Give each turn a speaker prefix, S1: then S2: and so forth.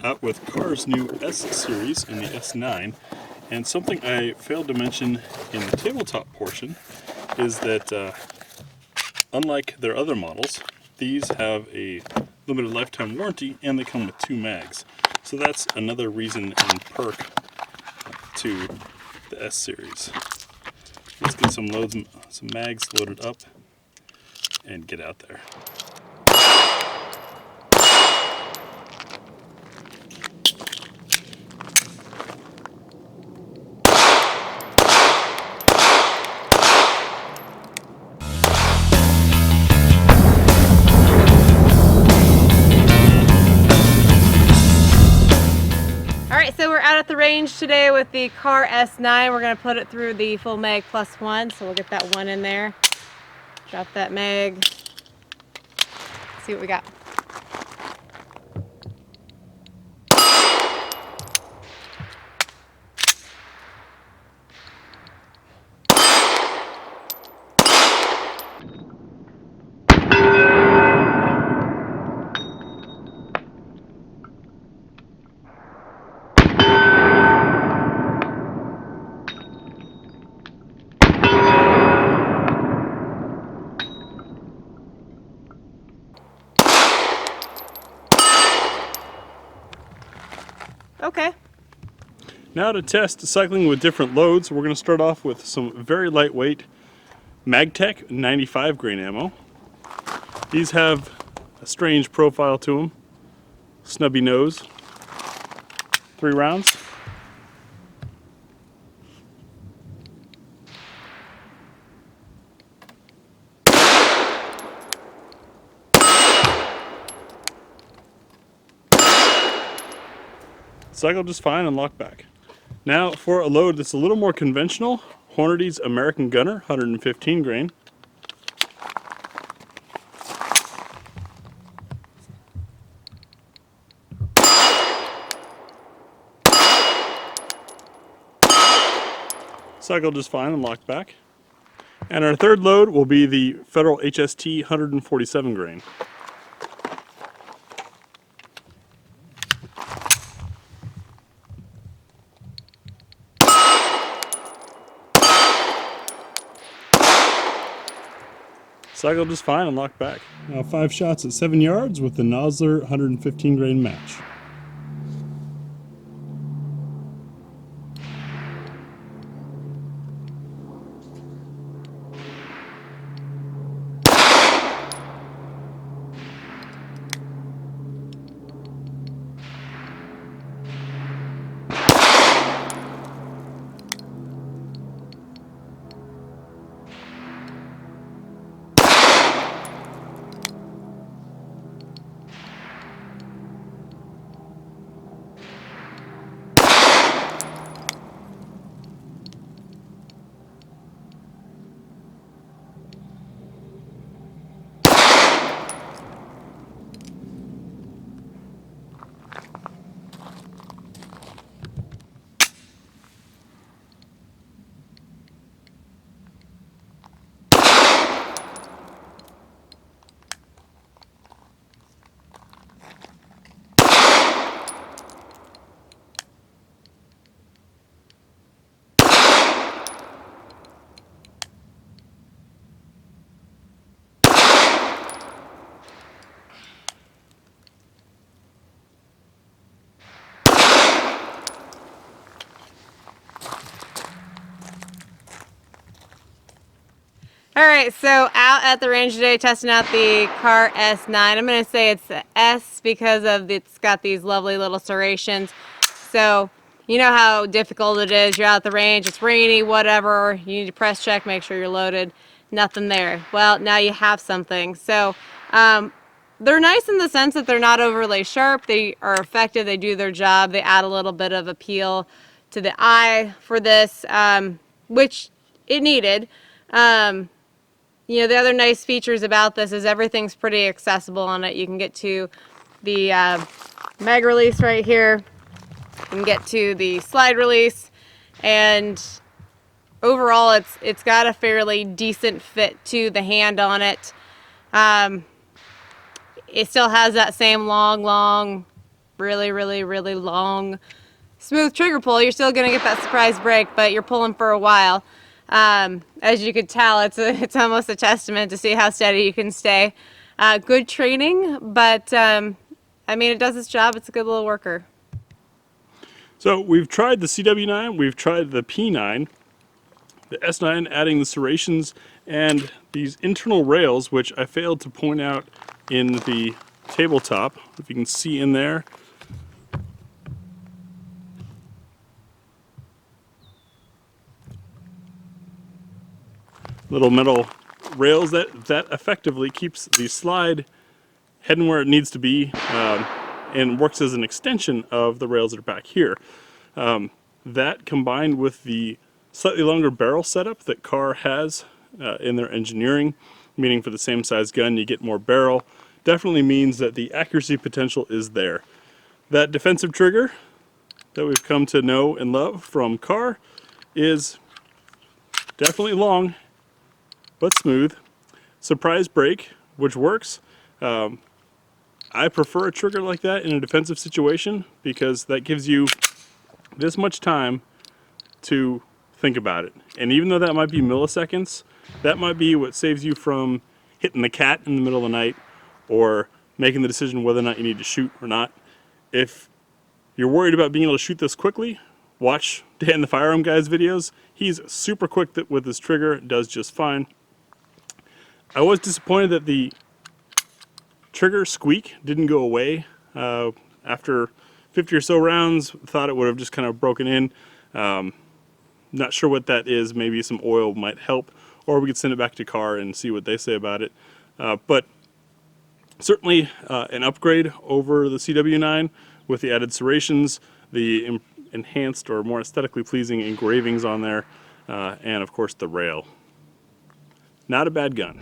S1: out with Kahr's new S series in the S9, and something I failed to mention in the tabletop portion is that unlike their other models, these have a limited lifetime warranty and they come with 2 mags. So that's another reason and perk to the S series. Let's get some mags loaded up and get out there.
S2: Alright, so we're out at the range today with the Kahr S9. We're going to put it through the full mag +1, so we'll get that one in there. Drop that mag. See what we got. Okay.
S1: Now to test cycling with different loads, we're going to start off with some very lightweight MagTech 95 grain ammo. These have a strange profile to them. Snubby nose. 3 rounds. Cycle just fine and lock back. Now for a load that's a little more conventional, Hornady's American Gunner 115 grain. Cycle just fine and lock back. And our third load will be the Federal HST 147 grain. Cycle just fine and lock back. Now 5 shots at 7 yards with the Nosler 115 grain match.
S2: Alright, so out at the range today testing out the Kahr S9. I'm going to say it's the S because it's got these lovely little serrations. So you know how difficult it is. You're out at the range, it's rainy, whatever. You need to press check, make sure you're loaded. Nothing there. Well, now you have something. So they're nice in the sense that they're not overly sharp. They are effective. They do their job. They add a little bit of appeal to the eye for this, which it needed. You know, the other nice features about this is everything's pretty accessible on it. You can get to the mag release right here. You can get to the slide release, and overall it's got a fairly decent fit to the hand on it. It still has that same long really, really, really long, smooth trigger pull, you're still gonna get that surprise break, but you're pulling for a while. As you could tell, it's almost a testament to see how steady you can stay. Good training, but I mean, it does its job. It's a good little worker.
S1: So we've tried the CW9, we've tried the P9, the S9 adding the serrations and these internal rails, which I failed to point out in the tabletop. If you can see in there, little metal rails that effectively keeps the slide heading where it needs to be, and works as an extension of the rails that are back here. That combined with the slightly longer barrel setup that Kahr has in their engineering, meaning for the same size gun you get more barrel, definitely means that the accuracy potential is there. That defensive trigger that we've come to know and love from Kahr is definitely long but smooth. Surprise break, which works. I prefer a trigger like that in a defensive situation because that gives you this much time to think about it. And even though that might be milliseconds, that might be what saves you from hitting the cat in the middle of the night or making the decision whether or not you need to shoot or not. If you're worried about being able to shoot this quickly, watch Dan the Firearm Guy's videos. He's super quick with his trigger, does just fine. I was disappointed that the trigger squeak didn't go away after 50 or so rounds. Thought it would have just kind of broken in. Not sure what that is. Maybe some oil might help, or we could send it back to Kahr and see what they say about it. But certainly an upgrade over the CW9 with the added serrations, the enhanced or more aesthetically pleasing engravings on there, and of course the rail. Not a bad gun.